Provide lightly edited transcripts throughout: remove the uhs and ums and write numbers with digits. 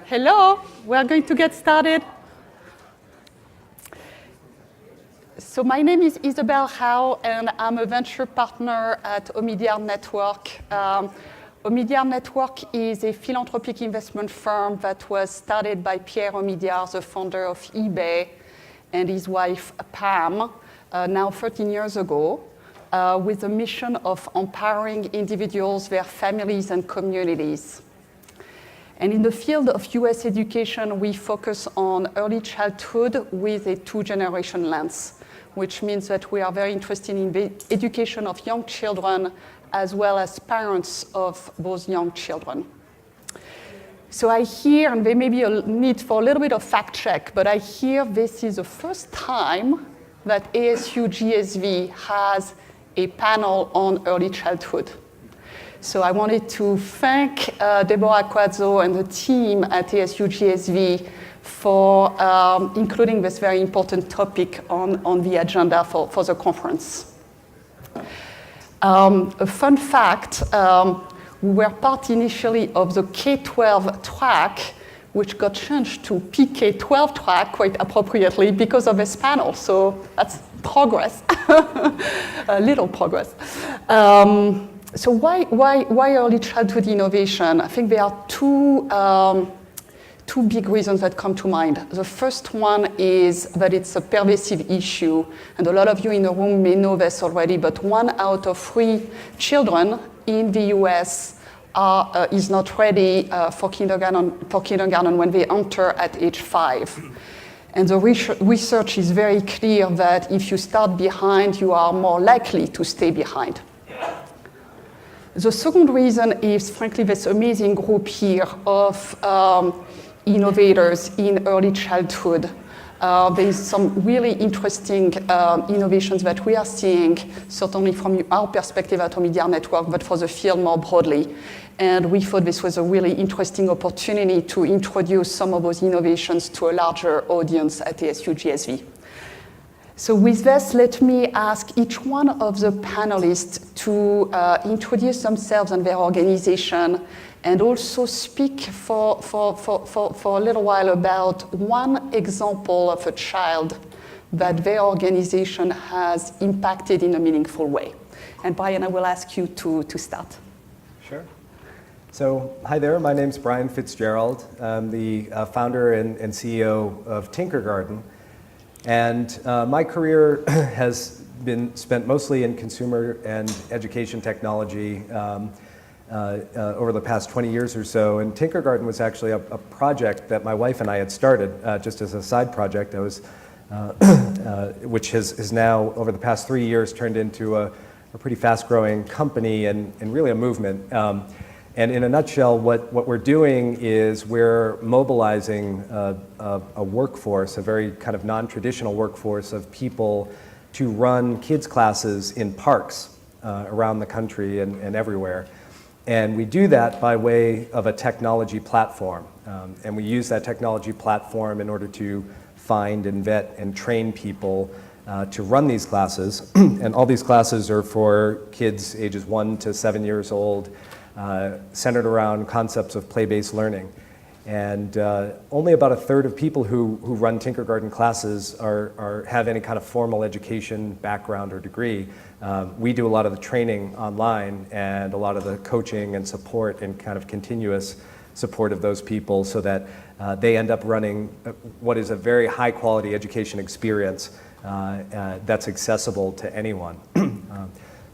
Hello, we are going to get started. So my name is Isabelle Howe, and I'm a venture partner at Omidyar Network. Omidyar Network is a philanthropic investment firm that was started by Pierre Omidyar, the founder of eBay, and his wife Pam, now 13 years ago, with the mission of empowering individuals, their families, and communities. And in the field of US education, we focus on early childhood with a two-generation lens, which means that we are very interested in the education of young children as well as parents of those young children. So I hear, and there may be a need for a little bit of fact check, but I hear this is the first time that ASU GSV has a panel on early childhood. So I wanted to thank Deborah Quazzo and the team at ASU GSV for including this very important topic on the agenda for the conference. A fun fact, we were part initially of the K-12 track, which got changed to PK-12 track quite appropriately because of this panel. So that's progress, a little progress. So why early childhood innovation? I think there are two big reasons that come to mind. The first one is that it's a pervasive issue, and a lot of you in the room may know this already, but 1 out of 3 children in the US is not ready for kindergarten when they enter at age 5. And the research is very clear that if you start behind, you are more likely to stay behind. The second reason is, frankly, this amazing group here of innovators in early childhood. There's some really interesting innovations that we are seeing, certainly from our perspective at Omidyar Network, but for the field more broadly. And we thought this was a really interesting opportunity to introduce some of those innovations to a larger audience at ASU GSV. So with this, let me ask each one of the panelists to introduce themselves and their organization, and also speak for a little while about one example of a child that their organization has impacted in a meaningful way. And Brian, I will ask you to start. Sure. So hi there, my name's Brian Fitzgerald. I'm the founder and CEO of Tinkergarten. And my career has been spent mostly in consumer and education technology over the past 20 years or so. And Tinkergarten was actually a project that my wife and I had started just as a side project. I was, which has now, over the past 3 years, turned into a pretty fast-growing company and really a movement. And in a nutshell, what we're doing is we're mobilizing a workforce, a very kind of non-traditional workforce of people to run kids' classes in parks around the country and everywhere. And we do that by way of a technology platform. And we use that technology platform in order to find and vet and train people to run these classes. And all these classes are for kids ages 1 to 7 years old, centered around concepts of play-based learning. And only about a third of people who run Tinkergarten classes have any kind of formal education background or degree. We do a lot of the training online and a lot of the coaching and support and kind of continuous support of those people so that they end up running what is a very high quality education experience that's accessible to anyone.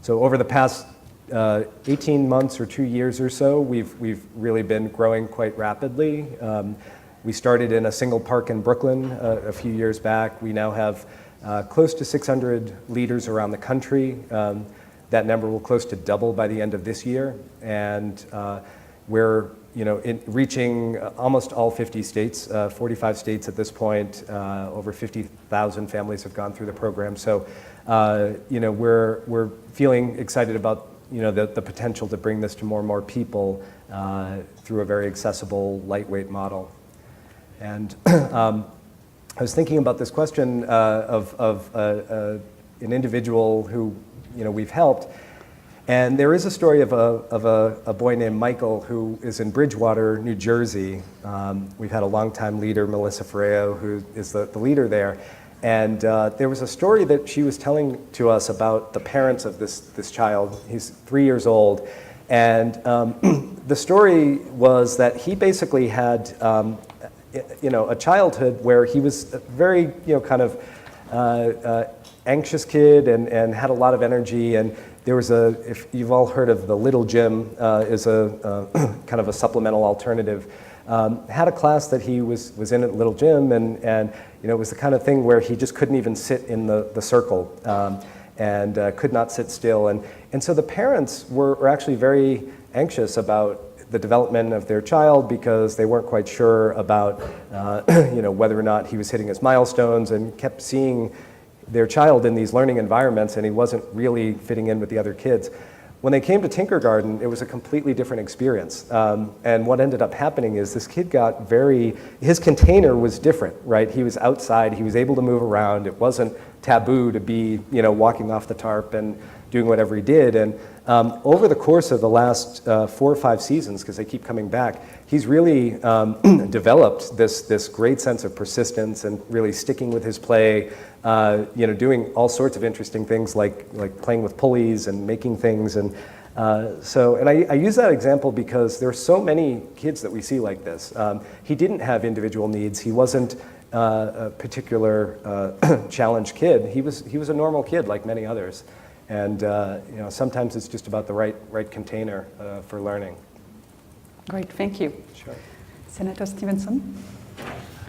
So over the past 18 months or 2 years or so, we've really been growing quite rapidly. We started in a single park in Brooklyn a few years back. We now have close to 600 leaders around the country. That number will close to double by the end of this year. And we're reaching almost all 50 states, 45 states at this point. Over 50,000 families have gone through the program. So we're feeling excited about the potential to bring this to more and more people through a very accessible, lightweight model. And I was thinking about this question of an individual who we've helped, And there is a story of a boy named Michael who is in Bridgewater, New Jersey. We've had a longtime leader, Melissa Ferreo, who is the leader there. And there was a story that she was telling to us about the parents of this child. He's 3 years old. And the story was that he basically had a childhood where he was a very kind of anxious kid and had a lot of energy. And there was if you've all heard of the Little Gym, is a kind of a supplemental alternative. Had a class that he was in at Little Gym, and it was the kind of thing where he just couldn't even sit in the circle and could not sit still. And so the parents were actually very anxious about the development of their child because they weren't quite sure about whether or not he was hitting his milestones, and kept seeing their child in these learning environments, and he wasn't really fitting in with the other kids. When they came to Tinkergarten, it was a completely different experience. And what ended up happening is this kid got his container was different, right? He was outside, he was able to move around. It wasn't taboo to be, walking off the tarp and doing whatever he did. And over the course of the last 4 or 5 seasons, because they keep coming back, he's really developed this great sense of persistence and really sticking with his play, doing all sorts of interesting things like playing with pulleys and making things. And I use that example because there are so many kids that we see like this. He didn't have individual needs. He wasn't a particular challenged kid. He was a normal kid like many others. And sometimes it's just about the right container for learning. Great, thank you. Sure. Senator Stevenson.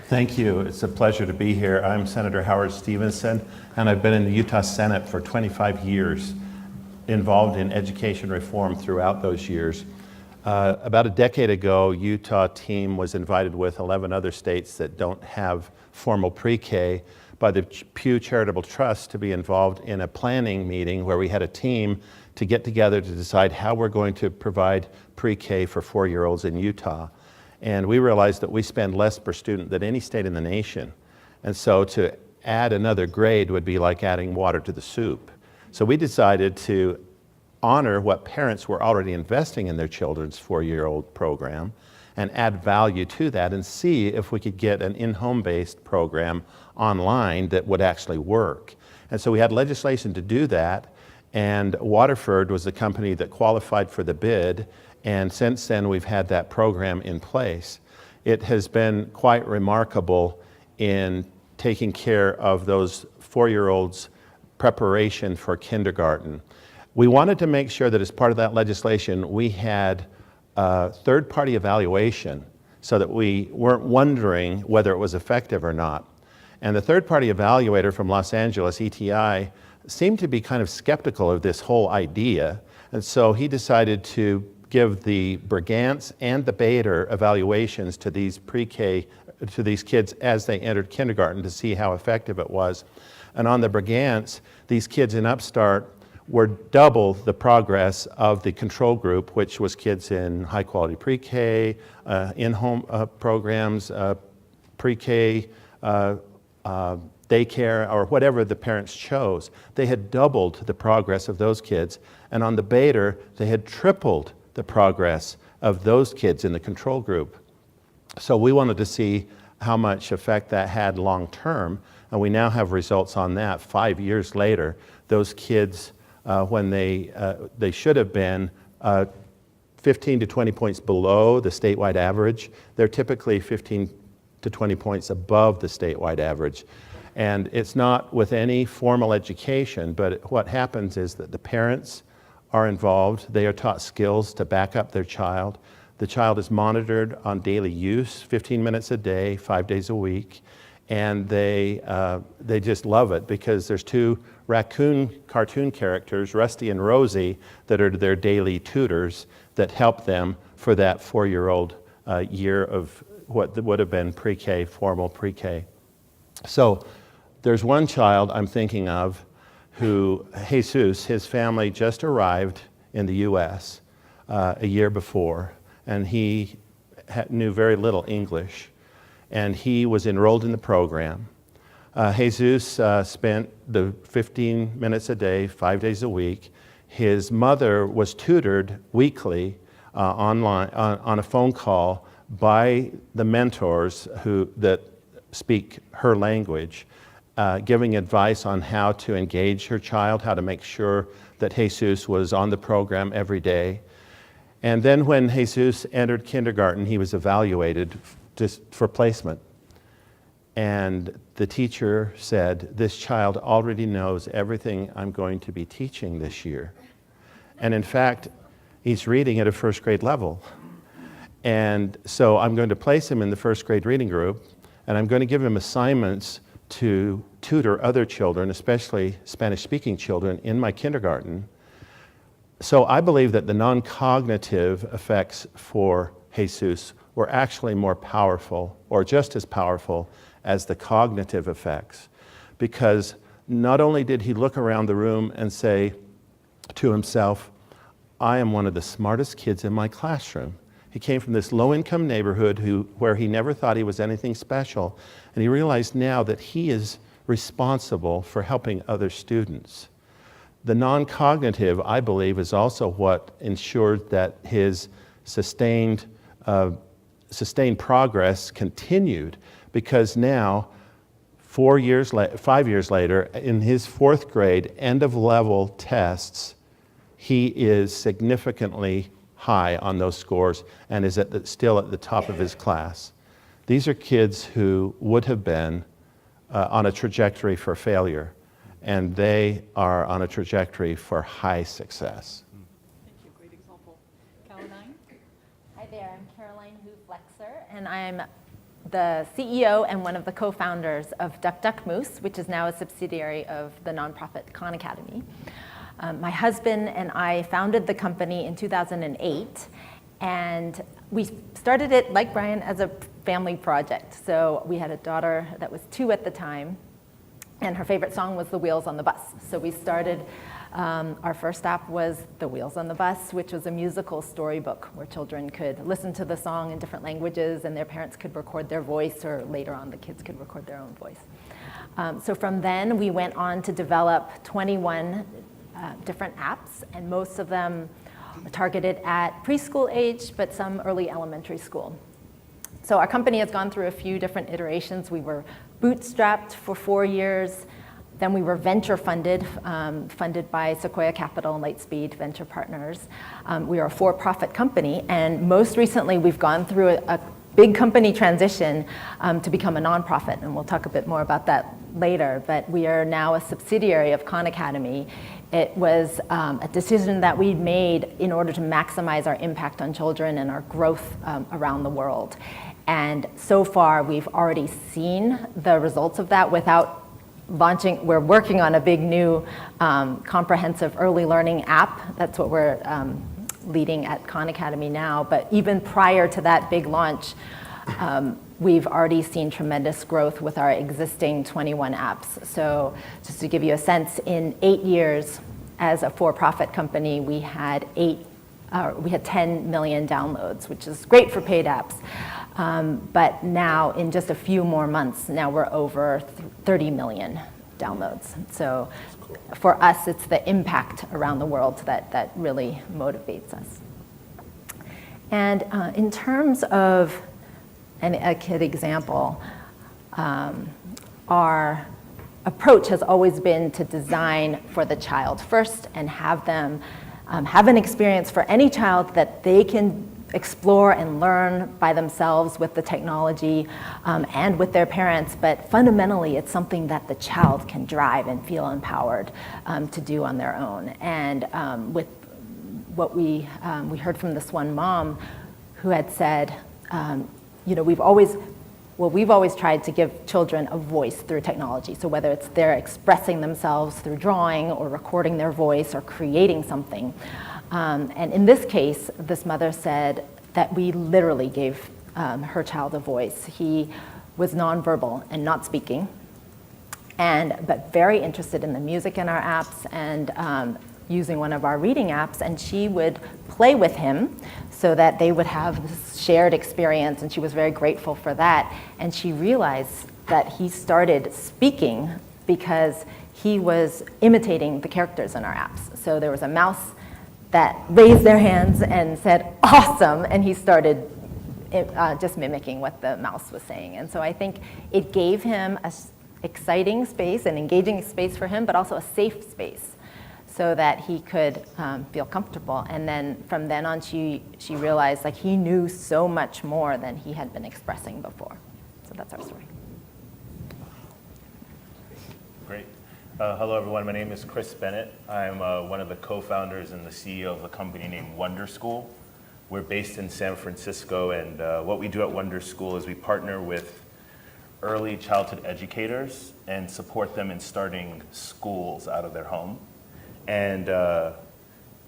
Thank you. It's a pleasure to be here. I'm Senator Howard Stevenson, and I've been in the Utah Senate for 25 years, involved in education reform throughout those years. About a decade ago, Utah team was invited with 11 other states that don't have formal pre-K by the Pew Charitable Trust to be involved in a planning meeting where we had a team to get together to decide how we're going to provide pre-K for 4-year-olds in Utah. And we realized that we spend less per student than any state in the nation. And so to add another grade would be like adding water to the soup. So we decided to honor what parents were already investing in their children's 4-year-old program and add value to that and see if we could get an in-home based program online that would actually work. And so we had legislation to do that, and Waterford was the company that qualified for the bid, and since then we've had that program in place. It has been quite remarkable in taking care of those 4-year-olds' preparation for kindergarten. We wanted to make sure that as part of that legislation we had third-party evaluation so that we weren't wondering whether it was effective or not. And the third-party evaluator from Los Angeles, ETI, seemed to be kind of skeptical of this whole idea, and so he decided to give the Brigance and the Bader evaluations to these pre-K, to these kids as they entered kindergarten to see how effective it was. And on the Brigance, these kids in Upstart were double the progress of the control group, which was kids in high-quality pre-K, in-home programs, pre-K, daycare, or whatever the parents chose. They had doubled the progress of those kids. And on the Bader, they had tripled the progress of those kids in the control group. So we wanted to see how much effect that had long term, and we now have results on that 5 years later. Those kids, when they should have been 15 to 20 points below the statewide average, they're typically 15 to 20 points above the statewide average. And it's not with any formal education, but what happens is that the parents are involved. They are taught skills to back up their child. The child is monitored on daily use, 15 minutes a day, 5 days a week. And they just love it because there's 2 raccoon cartoon characters, Rusty and Rosie, that are their daily tutors that help them for that 4-year-old year of what would have been pre-K, formal pre-K. So there's one child I'm thinking of who, Jesus, his family just arrived in the US a year before, and he knew very little English, and he was enrolled in the program. Jesus spent the 15 minutes a day, 5 days a week. his mother was tutored weekly online on a phone call by the mentors that speak her language, giving advice on how to engage her child, how to make sure that Jesus was on the program every day. And then when Jesus entered kindergarten, he was evaluated just for placement. And the teacher said, "This child already knows everything I'm going to be teaching this year." And in fact, he's reading at a first grade level. And so I'm going to place him in the first grade reading group, and I'm going to give him assignments to tutor other children, especially Spanish-speaking children, in my kindergarten. So I believe that the non-cognitive effects for Jesus were actually more powerful, or just as powerful, as the cognitive effects. Because not only did he look around the room and say to himself, "I am one of the smartest kids in my classroom." He came from this low-income neighborhood where he never thought he was anything special, and he realized now that he is responsible for helping other students. The non-cognitive, I believe, is also what ensured that his sustained progress continued, because now, 5 years later, in his 4th grade end-of-level tests, he is significantly high on those scores and is still at the top of his class. These are kids who would have been on a trajectory for failure, and they are on a trajectory for high success. Thank you. Great example. Caroline? Hi there, I'm Caroline Hu-Flexer, and I'm the CEO and one of the co-founders of Duck Duck Moose, which is now a subsidiary of the nonprofit Khan Academy. My husband and I founded the company in 2008, and we started it, like Brian, as a family project. So we had a daughter that was 2 at the time, and her favorite song was The Wheels on the Bus. So we started, our first app was The Wheels on the Bus, which was a musical storybook where children could listen to the song in different languages and their parents could record their voice, or later on the kids could record their own voice. So from then we went on to develop 21 different apps, and most of them targeted at preschool age, but some early elementary school. So our company has gone through a few different iterations. We were bootstrapped for 4 years. Then we were venture funded, funded by Sequoia Capital and Lightspeed Venture Partners. We are a for-profit company, and most recently we've gone through a big company transition to become a nonprofit, and we'll talk a bit more about that later, but we are now a subsidiary of Khan Academy. It was a decision that we made in order to maximize our impact on children and our growth around the world. And so far, we've already seen the results of that without launching. We're working on a big new comprehensive early learning app. That's what we're leading at Khan Academy now. But even prior to that big launch, we've already seen tremendous growth with our existing 21 apps. So just to give you a sense, in 8 years as a for-profit company, we had 10 million downloads, which is great for paid apps. But now, in just a few more months, now we're over 30 million downloads. So for us, it's the impact around the world that really motivates us. And in terms of a kid example, our approach has always been to design for the child first and have them have an experience for any child that they can explore and learn by themselves with the technology and with their parents, but fundamentally it's something that the child can drive and feel empowered to do on their own. And with what we heard from this one mom who had said, we've always tried to give children a voice through technology. So whether it's they're expressing themselves through drawing or recording their voice or creating something. And in this case, this mother said that we literally gave her child a voice. He was nonverbal and not speaking, but very interested in the music in our apps and using one of our reading apps, and she would play with him so that they would have this shared experience, and she was very grateful for that. And she realized that he started speaking because he was imitating the characters in our apps. So there was a mouse that raised their hands and said, awesome, and he started just mimicking what the mouse was saying. And so I think it gave him an exciting space, an engaging space for him, but also a safe space so that he could feel comfortable. And then from then on, she realized like he knew so much more than he had been expressing before. So that's our story. Great. Hello, everyone. My name is Chris Bennett. I'm one of the co-founders and the CEO of a company named Wonder School. We're based in San Francisco, and what we do at Wonder School is we partner with early childhood educators and support them in starting schools out of their home. And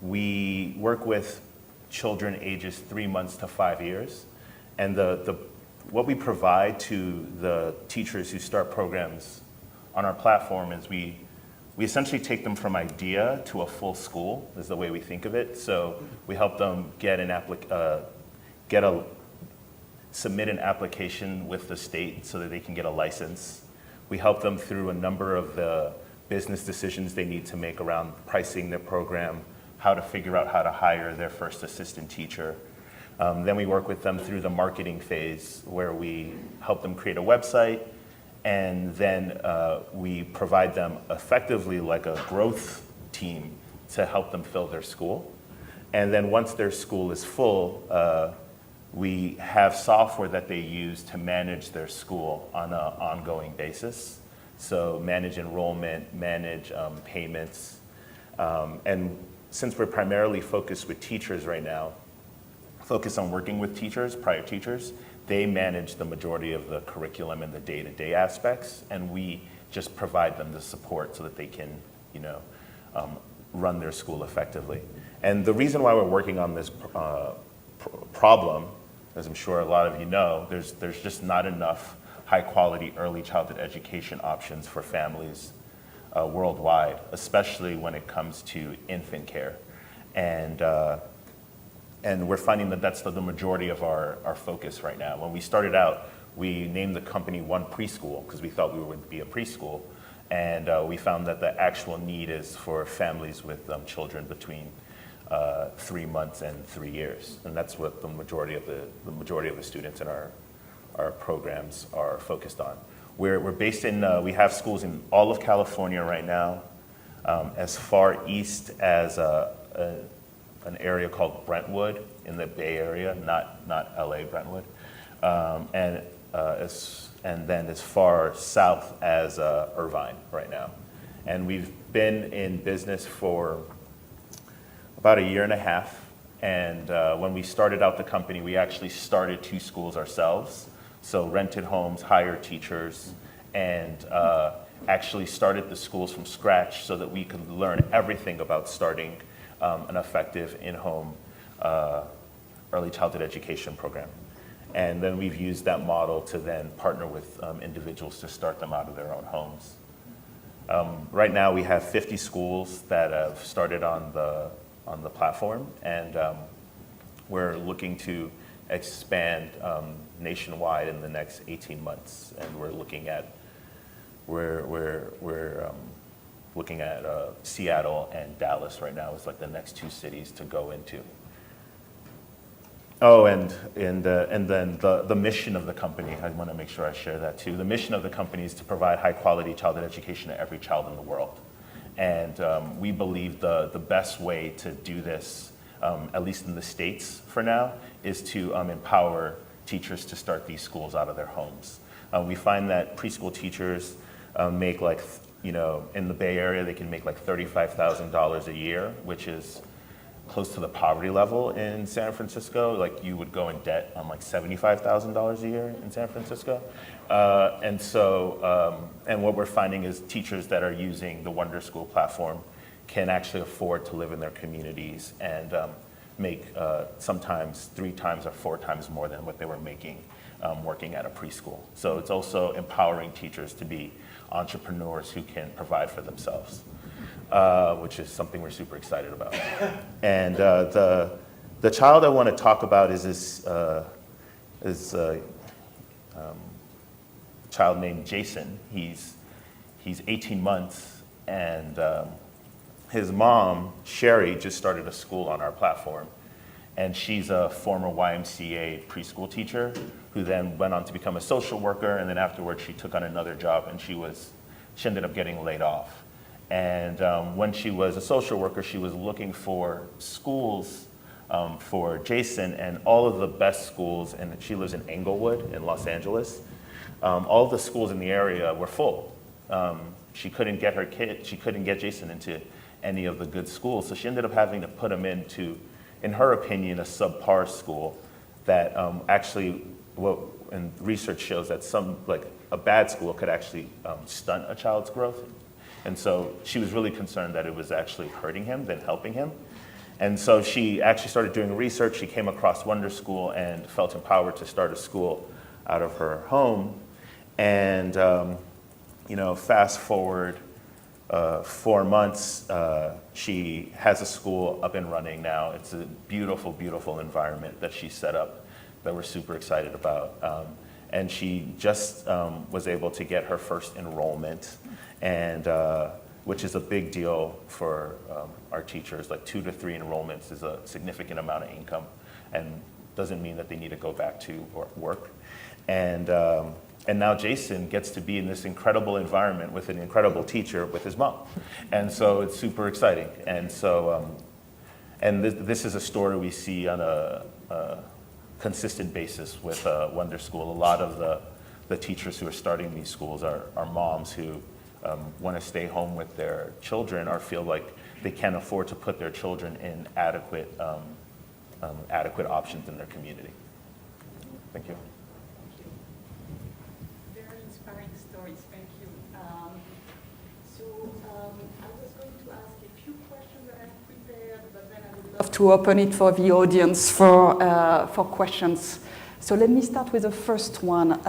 we work with children ages 3 months to 5 years. And what we provide to the teachers who start programs on our platform is we essentially take them from idea to a full school, is the way we think of it. So we help them submit an application with the state so that they can get a license. We help them through a number of the business decisions they need to make around pricing their program, how to figure out how to hire their first assistant teacher. Then we work with them through the marketing phase, where we help them create a website, and then we provide them effectively like a growth team to help them fill their school. And then once their school is full, we have software that they use to manage their school on an ongoing basis. So manage enrollment, manage payments. And since we're primarily focused with teachers right now, focused on working with teachers, prior teachers, they manage the majority of the curriculum and the day-to-day aspects, and we just provide them the support so that they can, run their school effectively. And the reason why we're working on this problem, as I'm sure a lot of you know, there's just not enough high-quality early childhood education options for families worldwide, especially when it comes to infant care. And we're finding that that's the majority of our focus right now. When we started out, we named the company One Preschool because we thought we would be a preschool. And we found that the actual need is for families with children between 3 months and 3 years. And that's what the majority of the students in our programs are focused on. We're based in, we have schools in all of California right now, as far east as an area called Brentwood in the Bay Area, not LA, Brentwood, and then as far south as Irvine right now. And we've been in business for about 1.5 years, and when we started out the company, we actually started 2 schools ourselves, so rented homes, hired teachers, and actually started the schools from scratch so that we could learn everything about starting an effective in-home early childhood education program. And then we've used that model to then partner with individuals to start them out of their own homes. Right now we have 50 schools that have started on the platform, and we're looking to expand nationwide in the next 18 months. And we're looking at looking at Seattle and Dallas right now as like the next 2 cities to go into. Oh, and then the mission of the company, I want to make sure I share that too. The mission of the company is to provide high quality childhood education to every child in the world. And we believe the best way to do this, at least in the States for now, is to empower teachers to start these schools out of their homes. We find that preschool teachers make like, in the Bay Area, they can make like $35,000 a year, which is close to the poverty level in San Francisco. Like you would go in debt on like $75,000 a year in San Francisco. And what we're finding is teachers that are using the Wonder School platform can actually afford to live in their communities and make sometimes 3 times or 4 times more than what they were making working at a preschool. So it's also empowering teachers to be entrepreneurs who can provide for themselves, which is something we're super excited about. And the child I want to talk about is this child named Jason. He's he's 18 months, and his mom, Sherry, just started a school on our platform. And she's a former YMCA preschool teacher who then went on to become a social worker, and then afterwards she took on another job, and she ended up getting laid off. And when she was a social worker, she was looking for schools for Jason, and all of the best schools, and she lives in Englewood in Los Angeles, all of the schools in the area were full. She couldn't get Jason into any of the good schools, so she ended up having to put him into, in her opinion, a subpar school that and research shows that a bad school could actually stunt a child's growth. And so she was really concerned that it was actually hurting him than helping him. And so she actually started doing research. She came across Wonder School and felt empowered to start a school out of her home. And fast forward 4 months, she has a school up and running now. It's a beautiful, beautiful environment that she set up that we're super excited about. And she just was able to get her first enrollment, and which is a big deal for our teachers. Like 2 to 3 enrollments is a significant amount of income, and doesn't mean that they need to go back to work. And now Jason gets to be in this incredible environment with an incredible teacher with his mom. And so it's super exciting. And so, this is a story we see on a consistent basis with Wonder School. A lot of the teachers who are starting these schools are moms who want to stay home with their children or feel like they can't afford to put their children in adequate options in their community. Thank you. Very inspiring stories, thank you. I was going to ask a few questions that I've prepared, but then I would love to open it for the audience for questions. So let me start with the first one.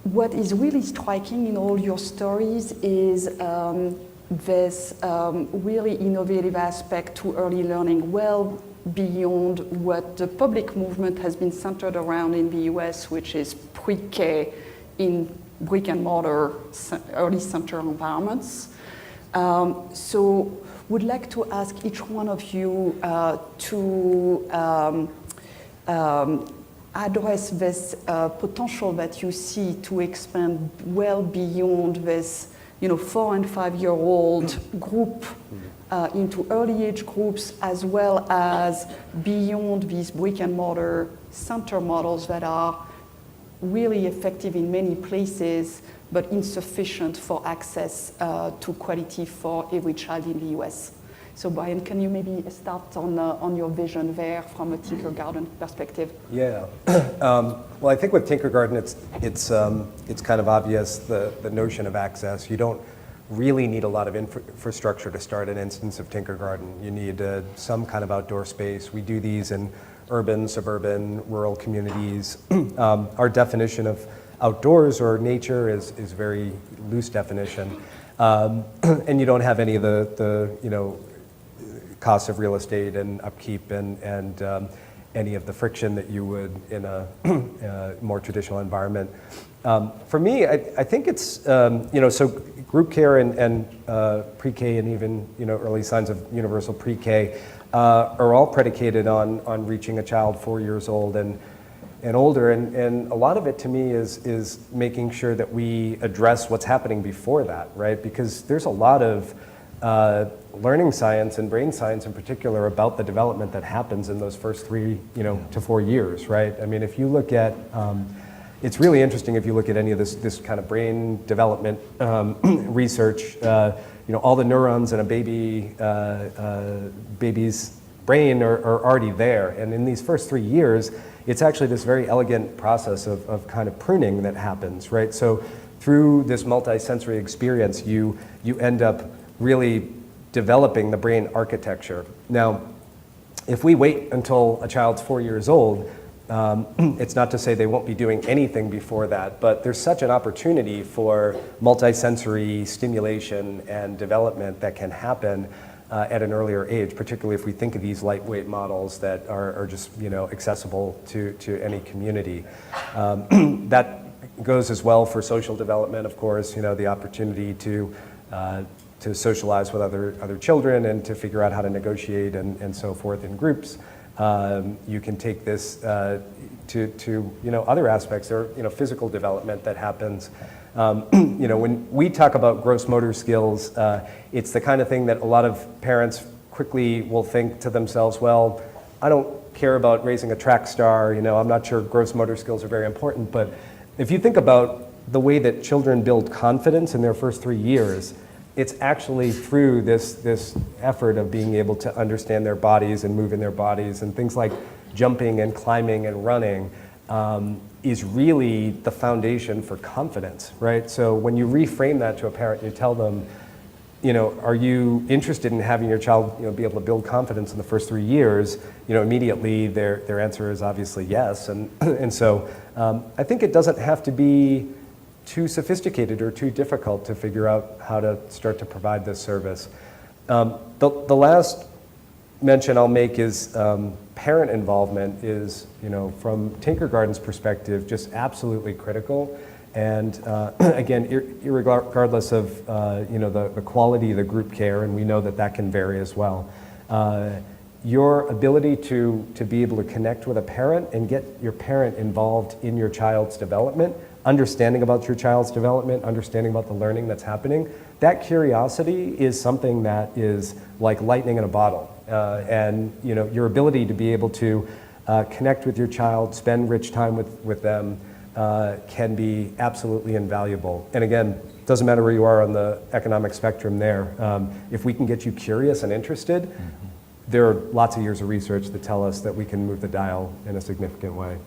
What is really striking in all your stories is this really innovative aspect to early learning, well beyond what the public movement has been centered around in the US, which is pre-K in brick and mortar early center environments. So would like to ask each one of you to address this potential that you see to expand well beyond this 4 and 5 year old group into early age groups, as well as beyond these brick and mortar center models that are really effective in many places, but insufficient for access to quality for every child in the US. So Brian, can you maybe start on your vision there from a Tinkergarten perspective? Yeah. Well, I think with Tinkergarten, it's kind of obvious the notion of access. You don't really need a lot of infrastructure to start an instance of Tinkergarten. You need some kind of outdoor space. We do these in urban, suburban, rural communities. Our definition of outdoors or nature is very loose definition, and you don't have any of the costs of real estate and upkeep and any of the friction that you would in a more traditional environment. For me, I think it's so group care and pre-K and even early signs of universal pre-K are all predicated on reaching a child 4 years old and older, and a lot of it to me is making sure that we address what's happening before that, right? Because there's a lot of learning science and brain science in particular about the development that happens in those first 3 to 4 years, right? I mean, if you look at, it's really interesting if you look at any of this kind of brain development research, all the neurons in a baby's brain are already there. And in these first 3 years, it's actually this very elegant process of kind of pruning that happens, right? So through this multisensory experience, you end up really developing the brain architecture. Now, if we wait until a child's 4 years old, it's not to say they won't be doing anything before that, but there's such an opportunity for multisensory stimulation and development that can happen at an earlier age, particularly if we think of these lightweight models that are just accessible to any community. That goes as well for social development, of course, you know, the opportunity to socialize with other children and to figure out how to negotiate and so forth in groups. You can take this to you know, other aspects. There are, you know, physical development that happens. You know, when we talk about gross motor skills, it's the kind of thing that a lot of parents quickly will think to themselves, well, I don't care about raising a track star, you know, I'm not sure gross motor skills are very important, but if you think about the way that children build confidence in their first 3 years, it's actually through this effort of being able to understand their bodies and move in their bodies, and things like jumping and climbing and running is really the foundation for confidence, right? So when you reframe that to a parent, you tell them, you know, are you interested in having your child, you know, be able to build confidence in the first 3 years? You know, immediately their answer is obviously yes, and so I think it doesn't have to be too sophisticated or too difficult to figure out how to start to provide this service. The last mention I'll make is parent involvement is, you know, from Tinkergarten's perspective, just absolutely critical. And again, irregardless of you know, the quality of the group care, and we know that that can vary as well, your ability to be able to connect with a parent and get your parent involved in your child's development, understanding about your child's development, understanding about the learning that's happening, that curiosity is something that is like lightning in a bottle. And you know, your ability to be able to connect with your child, spend rich time with them, can be absolutely invaluable. And again, doesn't matter where you are on the economic spectrum there. If we can get you curious and interested, there are lots of years of research that tell us that we can move the dial in a significant way.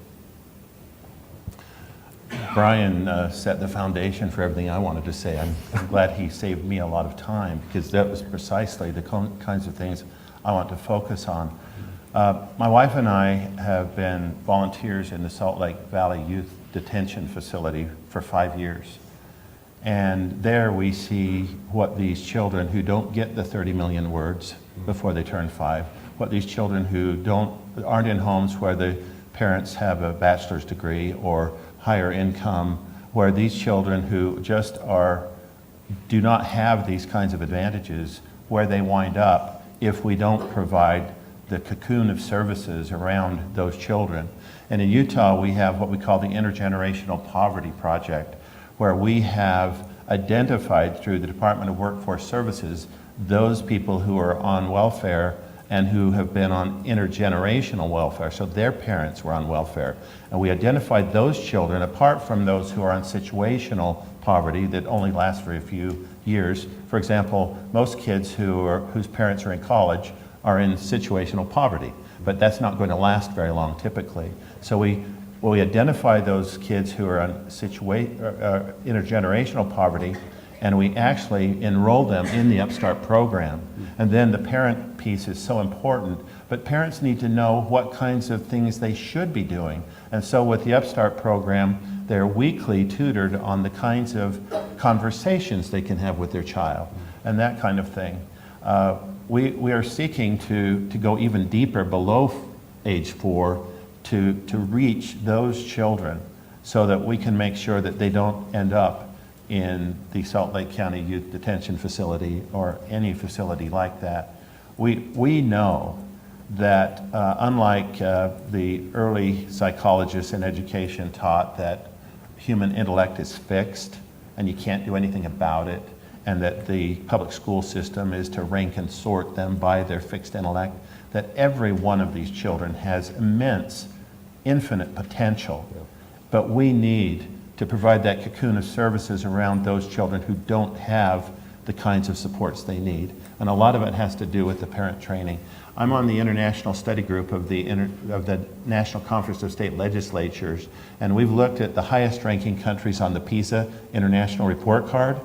Brian set the foundation for everything I wanted to say. I'm glad he saved me a lot of time, because that was precisely the kinds of things I want to focus on. My wife and I have been volunteers in the Salt Lake Valley Youth Detention Facility for 5 years. And there we see what these children who don't get the 30 million words before they turn 5, what these children who aren't in homes where the parents have a bachelor's degree or higher income, where these children who just do not have these kinds of advantages, where they wind up if we don't provide the cocoon of services around those children. And in Utah, we have what we call the Intergenerational Poverty Project, where we have identified through the Department of Workforce Services those people who are on welfare and who have been on intergenerational welfare, so their parents were on welfare. And we identified those children, apart from those who are on situational poverty that only lasts for a few years. For example, most kids whose parents are in college are in situational poverty, but that's not going to last very long typically. So we identify those kids who are on intergenerational poverty, and we actually enroll them in the Upstart program. And then the parent piece is so important, but parents need to know what kinds of things they should be doing. And so with the Upstart program, they're weekly tutored on the kinds of conversations they can have with their child and that kind of thing. We are seeking to go even deeper below age 4 to reach those children so that we can make sure that they don't end up in the Salt Lake County Youth Detention Facility or any facility like that. We know that unlike the early psychologists in education taught that human intellect is fixed and you can't do anything about it, and that the public school system is to rank and sort them by their fixed intellect, that every one of these children has immense, infinite potential. Yeah. But we need to provide that cocoon of services around those children who don't have the kinds of supports they need. And a lot of it has to do with the parent training. I'm on the international study group of the National Conference of State Legislatures, and we've looked at the highest ranking countries on the PISA International Report Card.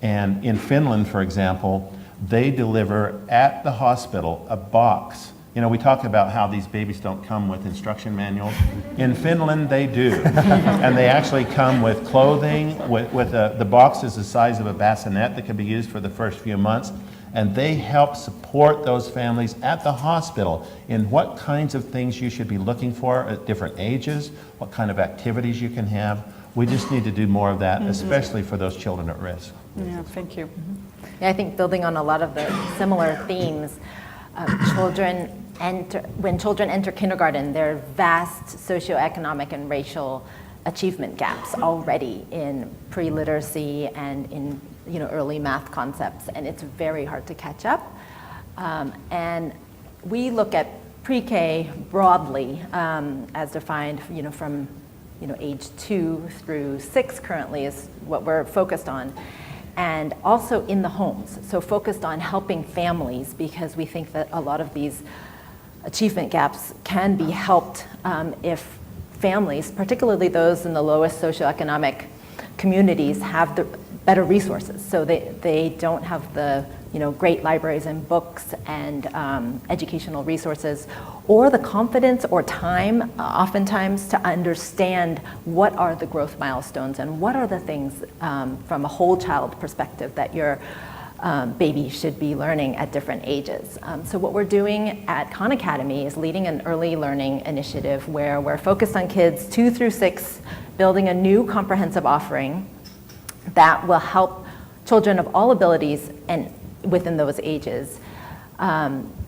And in Finland, for example, they deliver at the hospital a box. You know, we talk about how these babies don't come with instruction manuals. In Finland, they do. And they actually come with clothing, the box is the size of a bassinet that can be used for the first few months. And they help support those families at the hospital in what kinds of things you should be looking for at different ages, what kind of activities you can have, We just need to do more of that, especially for those children at risk. Yeah, thank you. Yeah, I think building on a lot of the similar themes, when children enter kindergarten, there are vast socioeconomic and racial achievement gaps already in pre-literacy and in early math concepts, and it's very hard to catch up. And we look at pre-K broadly as defined, from age 2 through 6 currently is what we're focused on. And also in the homes, so focused on helping families, because we think that a lot of these achievement gaps can be helped if families, particularly those in the lowest socioeconomic communities, have the better resources. So they don't have the great libraries and books and educational resources, or the confidence or time, oftentimes, to understand what are the growth milestones and what are the things from a whole child perspective that your baby should be learning at different ages. So what we're doing at Khan Academy is leading an early learning initiative where we're focused on kids 2 through 6, building a new comprehensive offering that will help children of all abilities and within those ages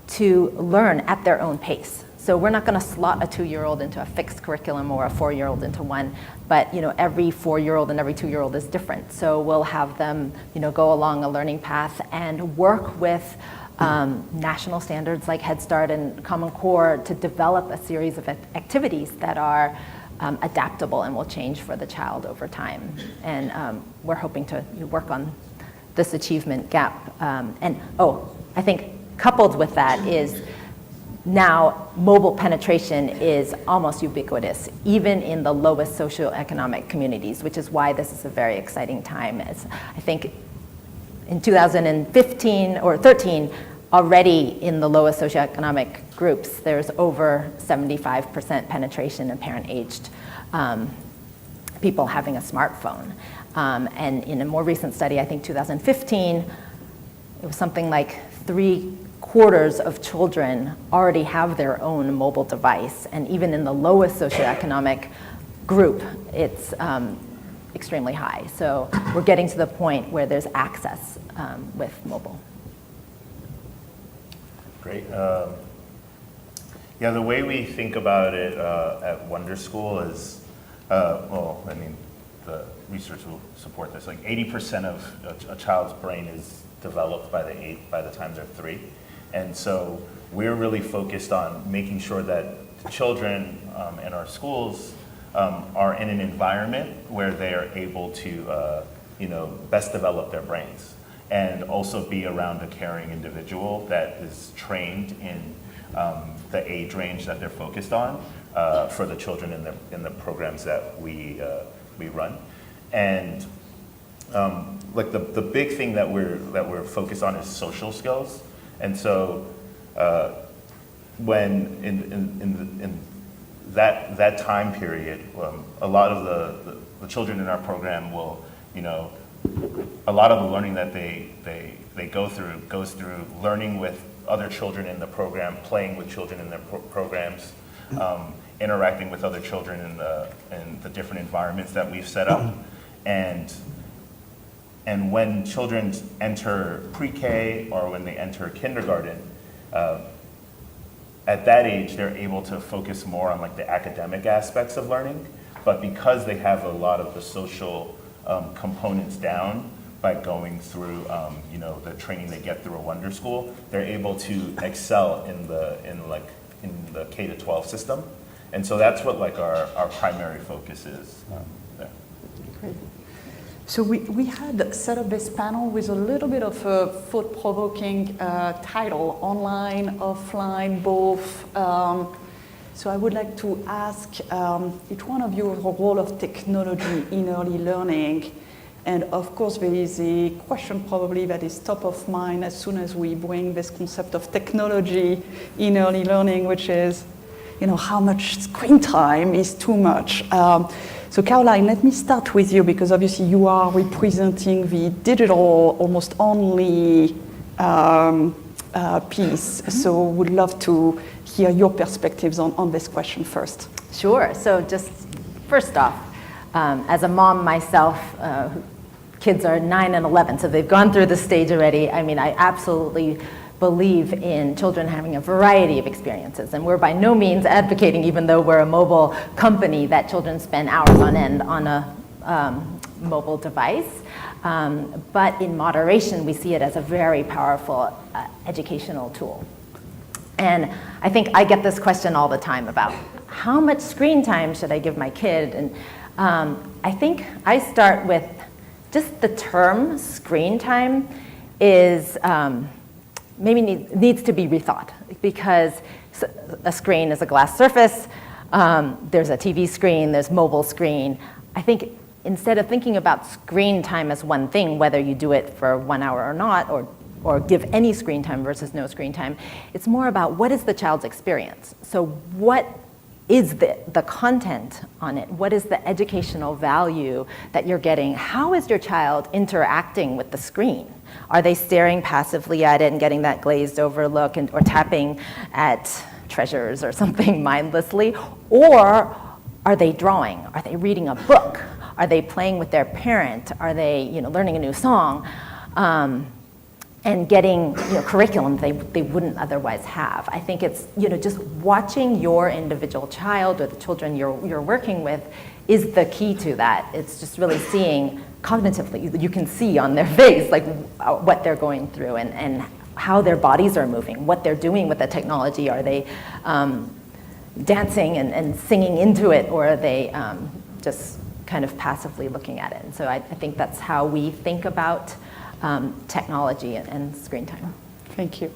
to learn at their own pace. So we're not going to slot a 2-year-old into a fixed curriculum or a 4-year-old into one, but every 4-year-old and every 2-year-old is different. So we'll have them go along a learning path and work with national standards like Head Start and Common Core to develop a series of activities that are adaptable and will change for the child over time. And we're hoping to work on this achievement gap. I think coupled with that is now mobile penetration is almost ubiquitous, even in the lowest socioeconomic communities, which is why this is a very exciting time. As I think in 2015 or 13, already in the lowest socioeconomic groups, there's over 75% penetration in parent-aged people having a smartphone. And in a more recent study, I think 2015, it was something like 3/4 of children already have their own mobile device. And even in the lowest socioeconomic group, it's extremely high. So we're getting to the point where there's access with mobile. Great. The way we think about it at Wonder School is, the research will support this. Like 80% of a child's brain is developed by the time they're 3, and so we're really focused on making sure that the children in our schools are in an environment where they are able to, best develop their brains, and also be around a caring individual that is trained in the age range that they're focused on for the children in the programs that we run. And the big thing that we're focused on is social skills. And so when in that time period, a lot of the children in our program will, a lot of the learning that they go through goes through learning with other children in the program, playing with children in their programs, interacting with other children in the different environments that we've set up. And when children enter pre-K or when they enter kindergarten, at that age, they're able to focus more on the academic aspects of learning. But because they have a lot of the social components down by going through, the training they get through a Wonder School, they're able to excel in the K-12 system. And so that's what our primary focus is there. Great. So we had set up this panel with a little bit of a thought-provoking title, online, offline, both. So I would like to ask each one of you the role of technology in early learning. And of course, there is a question probably that is top of mind as soon as we bring this concept of technology in early learning, which is, how much screen time is too much. So Caroline, let me start with you, because obviously you are representing the digital almost only piece. So would love to hear your perspectives on this question first. Sure. So just first off, As a mom myself, kids are 9 and 11, so they've gone through this stage already. I mean, I absolutely believe in children having a variety of experiences, and we're by no means advocating, even though we're a mobile company, that children spend hours on end on a mobile device. But in moderation, we see it as a very powerful educational tool. And I think I get this question all the time about how much screen time should I give my kid? And I think I start with just the term screen time is maybe needs to be rethought, because a screen is a glass surface, there's a TV screen, there's mobile screen. I think instead of thinking about screen time as one thing, whether you do it for 1 hour or not, or give any screen time versus no screen time, it's more about what is the child's experience. So what is the content on it? What is the educational value that you're getting? How is your child interacting with the screen? Are they staring passively at it and getting that glazed over look or tapping at treasures or something mindlessly? Or are they drawing? Are they reading a book? Are they playing with their parent? Are they learning a new song? And getting curriculum they wouldn't otherwise have. I think it's just watching your individual child or the children you're working with is the key to that. It's just really seeing cognitively, you can see on their face like what they're going through and how their bodies are moving, what they're doing with the technology. Are they dancing and singing into it, or are they just kind of passively looking at it? And so I think that's how we think about technology and screen time. Thank you.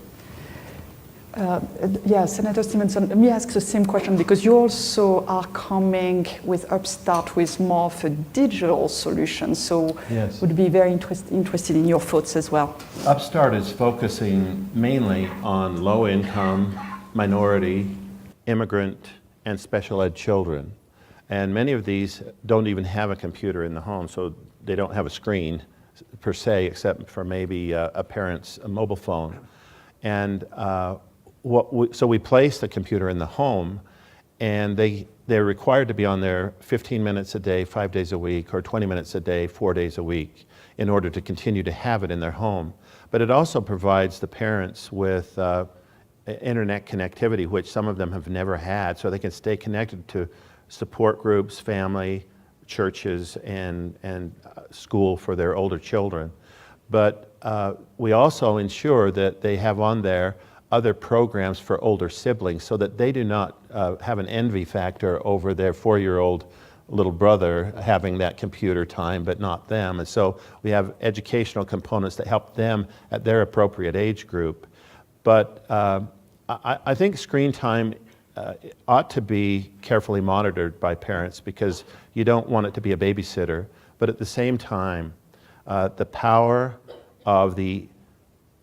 Yeah, Senator Stevenson, let me ask the same question, because you also are coming with Upstart with more of a digital solution. So Yes. would be very interested in your thoughts as well. Upstart is focusing mainly on low-income, minority, immigrant, and special ed children. And many of these don't even have a computer in the home, so they don't have a screen per se, except for maybe a parent's mobile phone. And so we place the computer in the home, and they're required to be on there 15 minutes a day, 5 days a week, or 20 minutes a day, 4 days a week, in order to continue to have it in their home. But it also provides the parents with internet connectivity, which some of them have never had, so they can stay connected to support groups, family, churches, and school for their older children. But we also ensure that they have on there other programs for older siblings, so that they do not have an envy factor over their 4-year-old little brother having that computer time, but not them. And so we have educational components that help them at their appropriate age group. But I think screen time ought to be carefully monitored by parents, because you don't want it to be a babysitter. But at the same time, the power of the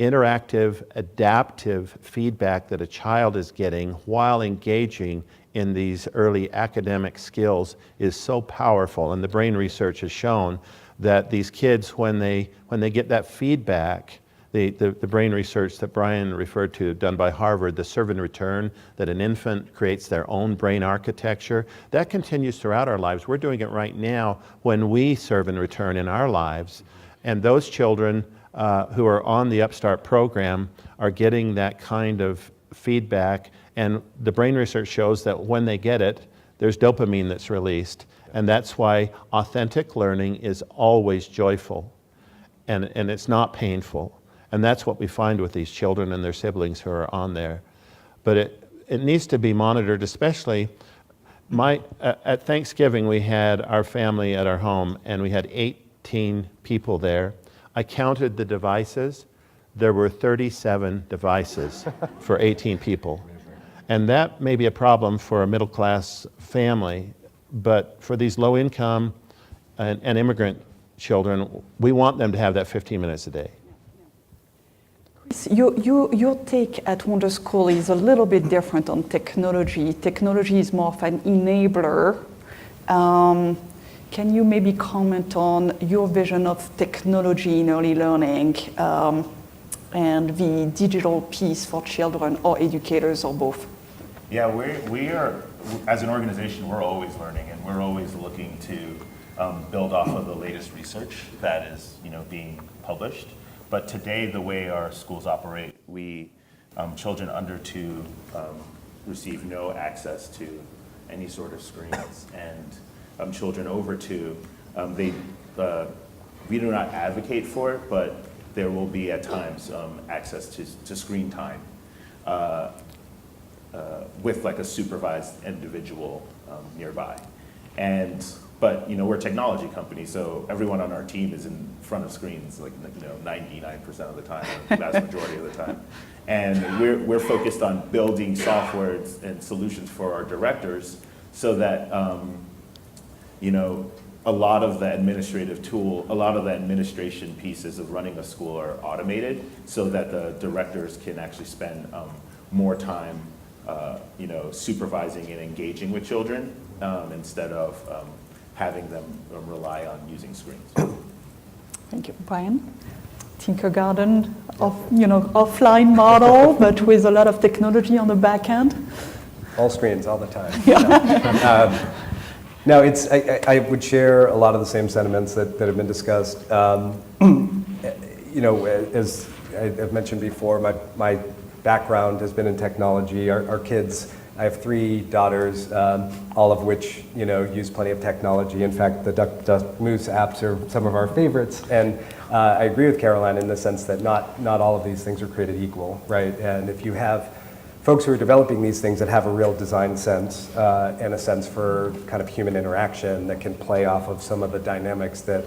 interactive, adaptive feedback that a child is getting while engaging in these early academic skills is so powerful. And the brain research has shown that these kids, when they get that feedback, the brain research that Brian referred to, done by Harvard, the serve and return, that an infant creates their own brain architecture, that continues throughout our lives. We're doing it right now when we serve and return in our lives. And those children who are on the Upstart program are getting that kind of feedback. And the brain research shows that when they get it, there's dopamine that's released. And that's why authentic learning is always joyful, and it's not painful. And that's what we find with these children and their siblings who are on there. But it needs to be monitored, especially at Thanksgiving we had our family at our home, and we had 18 people there. I counted the devices. There were 37 devices for 18 people. And that may be a problem for a middle-class family, but for these low-income and immigrant children, we want them to have that 15 minutes a day. Your take at Wonder School is a little bit different on technology. Technology is more of an enabler. Can you maybe comment on your vision of technology in early learning and the digital piece for children or educators or both? Yeah, we are, as an organization, we're always learning, and we're always looking to build off of the latest research that is, being published. But today, the way our schools operate, children under 2 receive no access to any sort of screens, and children over 2, we do not advocate for it, but there will be at times access to screen time with like a supervised individual nearby. But we're a technology company, so everyone on our team is in front of screens, 99% of the time, or the vast majority of the time. And we're focused on building software and solutions for our directors so that a lot of the administration pieces of running a school are automated, so that the directors can actually spend more time supervising and engaging with children instead of having them rely on using screens. Thank you. Brian? Tinkergarten, offline model, but with a lot of technology on the back end. All screens, all the time. No, I would share a lot of the same sentiments that have been discussed. As I've mentioned before, my background has been in technology. Our kids, I have 3 daughters, all of which use plenty of technology. In fact, the Duck Moose apps are some of our favorites. And I agree with Caroline in the sense that not all of these things are created equal, right? And if you have folks who are developing these things that have a real design sense and a sense for kind of human interaction that can play off of some of the dynamics that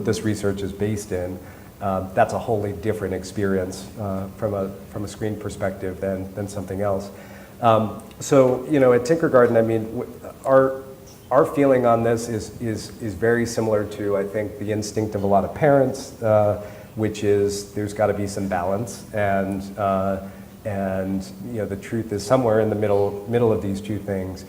this research is based in, that's a wholly different experience from a screen perspective than something else. So at Tinkergarten, I mean, our feeling on this is very similar to, I think, the instinct of a lot of parents, which is there's got to be some balance, and the truth is somewhere in the middle of these 2 things.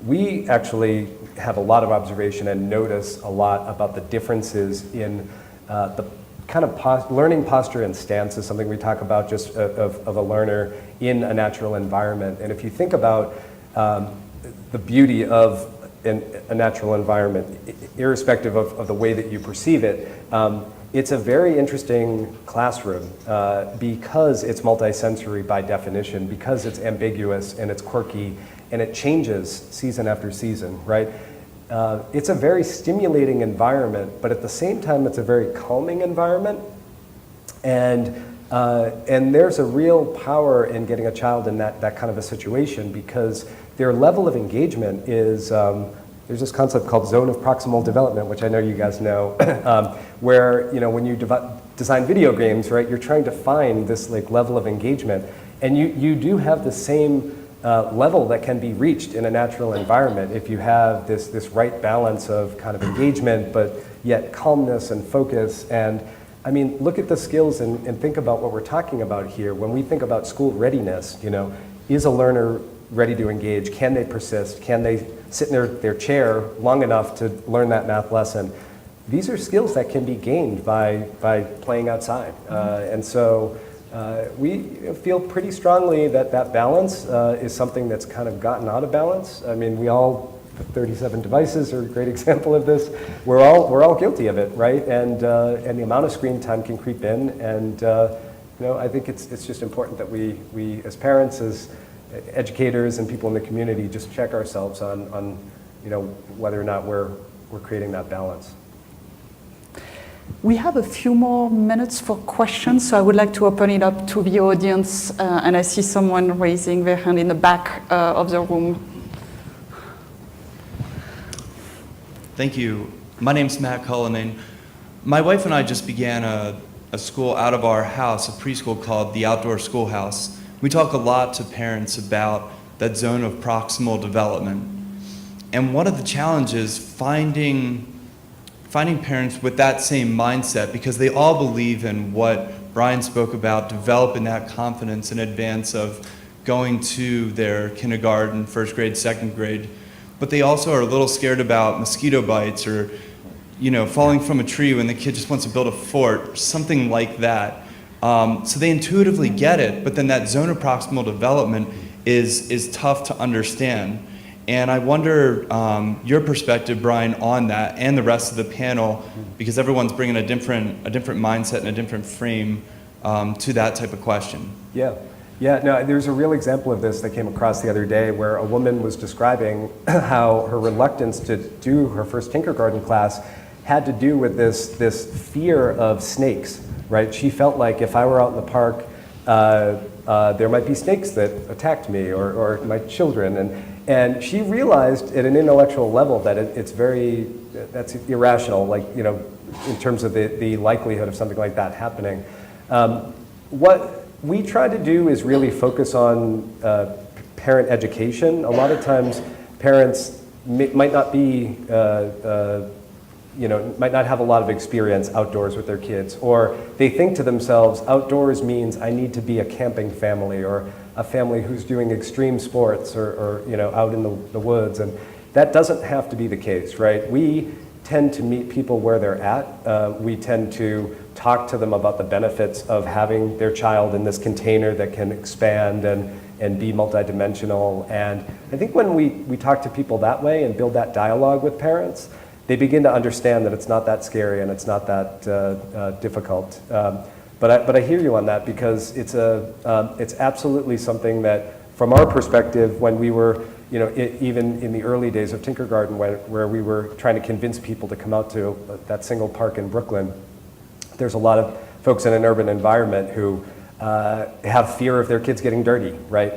We actually have a lot of observation and notice a lot about the differences in the kind of learning posture and stance is something we talk about just of a learner in a natural environment. And if you think about the beauty of a natural environment, irrespective of the way that you perceive it, it's a very interesting classroom because it's multisensory by definition, because it's ambiguous and it's quirky and it changes season after season, right? It's a very stimulating environment, but at the same time, it's a very calming environment. And there's a real power in getting a child in that kind of a situation, because their level of engagement is, there's this concept called zone of proximal development, which I know you guys know, where when you design video games, right, you're trying to find this level of engagement, and you do have the same level that can be reached in a natural environment if you have this right balance of kind of engagement, but yet calmness and focus. And I mean, look at the skills and think about what we're talking about here. When we think about school readiness, is a learner ready to engage? Can they persist? Can they sit in their chair long enough to learn that math lesson? These are skills that can be gained by playing outside. And so we feel pretty strongly that balance is something that's kind of gotten out of balance. I mean, we all, 37 devices are a great example of this. We're all guilty of it, right? And the amount of screen time can creep in. And I think it's just important that we as parents, as educators and people in the community, just check ourselves on whether or not we're creating that balance. We have a few more minutes for questions, so I would like to open it up to the audience, and I see someone raising their hand in the back of the room. Thank you. My name's Matt Cullinan. My wife and I just began a school out of our house, a preschool called the Outdoor Schoolhouse. We talk a lot to parents about that zone of proximal development. And one of the challenges finding parents with that same mindset, because they all believe in what Brian spoke about, developing that confidence in advance of going to their kindergarten, first grade, second grade. But they also are a little scared about mosquito bites or, falling from a tree when the kid just wants to build a fort, or something like that. So they intuitively get it, but then that zone of proximal development is tough to understand. And I wonder your perspective, Brian, on that, and the rest of the panel, because everyone's bringing a different mindset and a different frame to that type of question. Yeah. Yeah, no, there's a real example of this that came across the other day where a woman was describing how her reluctance to do her first Tinkergarten class had to do with this fear of snakes, right? She felt like if I were out in the park, there might be snakes that attacked me or my children. And she realized at an intellectual level that that's irrational, like, you know, in terms of the likelihood of something like that happening. What we try to do is really focus on parent education. A lot of times parents might not be, might not have a lot of experience outdoors with their kids, or they think to themselves, outdoors means I need to be a camping family or a family who's doing extreme sports or out in the woods, and that doesn't have to be the case, right? We tend to meet people where they're at. We tend to talk to them about the benefits of having their child in this container that can expand and be multidimensional. And I think when we talk to people that way and build that dialogue with parents, they begin to understand that it's not that scary and it's not that difficult. But I hear you on that, because it's absolutely something that, from our perspective, when we were, even in the early days of Tinkergarten, where we were trying to convince people to come out to that single park in Brooklyn, there's a lot of folks in an urban environment who have fear of their kids getting dirty, right?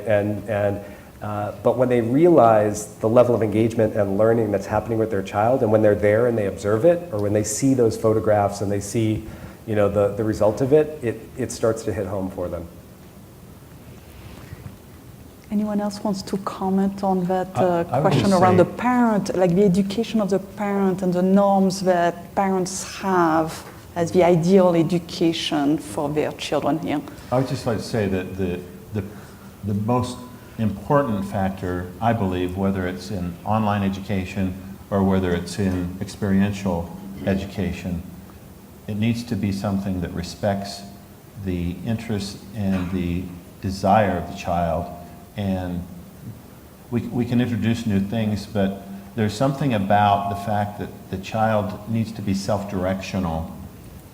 But when they realize the level of engagement and learning that's happening with their child, and when they're there and they observe it, or when they see those photographs and they see, the result of it, it starts to hit home for them. Anyone else wants to comment on that I would question just around say, the parent, like the education of the parent and the norms that parents have as the ideal education for their children here? I would just like to say that the most important factor, I believe, whether it's in online education or whether it's in experiential education, it needs to be something that respects the interests and the desire of the child. And we can introduce new things, but there's something about the fact that the child needs to be self-directional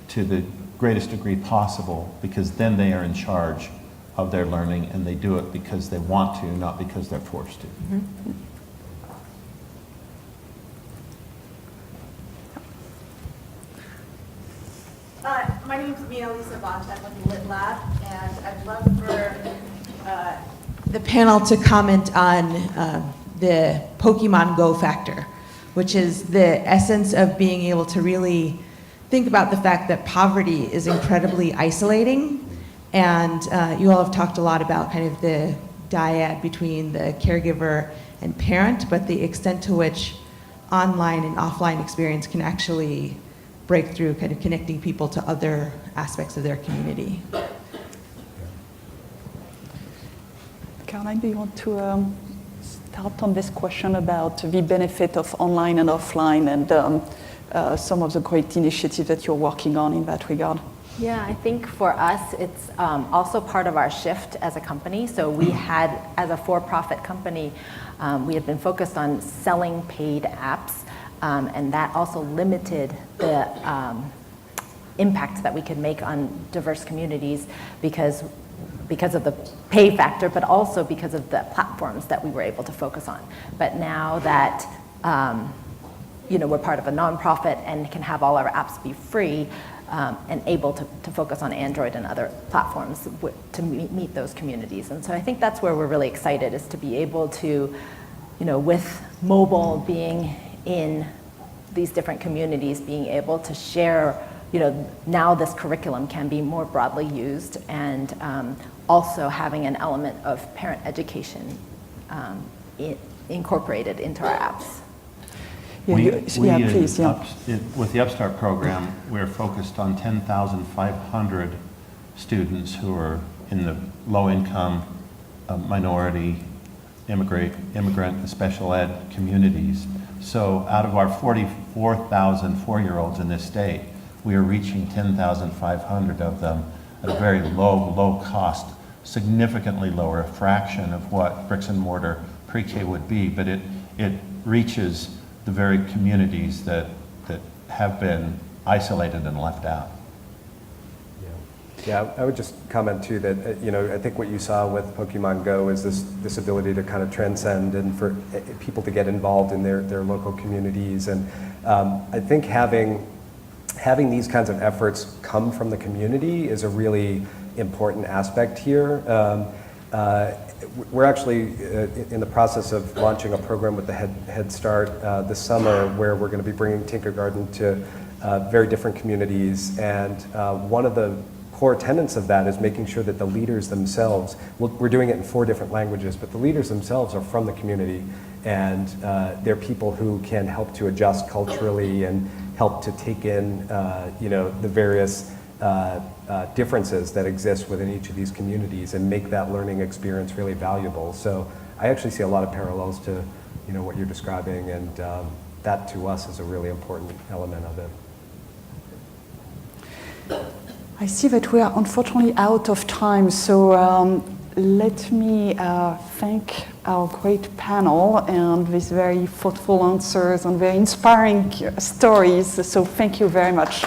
to the greatest degree possible, because then they are in charge of their learning, and they do it because they want to, not because they're forced to. Mm-hmm. My name is Lisa Bont. I'm with Lit Lab, and I'd love for the panel to comment on the Pokemon Go factor, which is the essence of being able to really think about the fact that poverty is incredibly isolating. And you all have talked a lot about kind of the dyad between the caregiver and parent, but the extent to which online and offline experience can actually break through, kind of connecting people to other aspects of their community. Caroline, do you want to start on this question about the benefit of online and offline, and some of the great initiatives that you're working on in that regard? Yeah, I think for us, it's also part of our shift as a company. So we had, as a for-profit company, we had been focused on selling paid apps, and that also limited the impact that we could make on diverse communities because of the pay factor, but also because of the platforms that we were able to focus on. But now that we're part of a nonprofit and can have all our apps be free, and able to focus on Android and other platforms to meet those communities. And so I think that's where we're really excited, is to be able to, with mobile being in these different communities, being able to share, now this curriculum can be more broadly used, and also having an element of parent education incorporated into our apps. With the Upstart program, we're focused on 10,500 students who are in the low-income, minority, immigrant, and special ed communities. So out of our 44,000 4-year-olds in this state, we are reaching 10,500 of them at a very low cost, significantly lower, a fraction of what bricks and mortar pre-K would be, but it reaches the very communities that have been isolated and left out. Yeah, I would just comment too that, I think what you saw with Pokemon Go is this ability to kind of transcend and for people to get involved in their local communities. And I think having these kinds of efforts come from the community is a really important aspect here. We're actually in the process of launching a program with the Head Start this summer where we're going to be bringing Tinkergarten to very different communities. And one of the core tenets of that is making sure that the leaders themselves, we're doing it in 4 different languages, but the leaders themselves are from the community, and they're people who can help to adjust culturally and help to take in the various differences that exist within each of these communities and make that learning experience really valuable. So I actually see a lot of parallels to what you're describing, and that to us is a really important element of it. I see that we are unfortunately out of time, so let me thank our great panel and these very thoughtful answers and very inspiring stories. So thank you very much.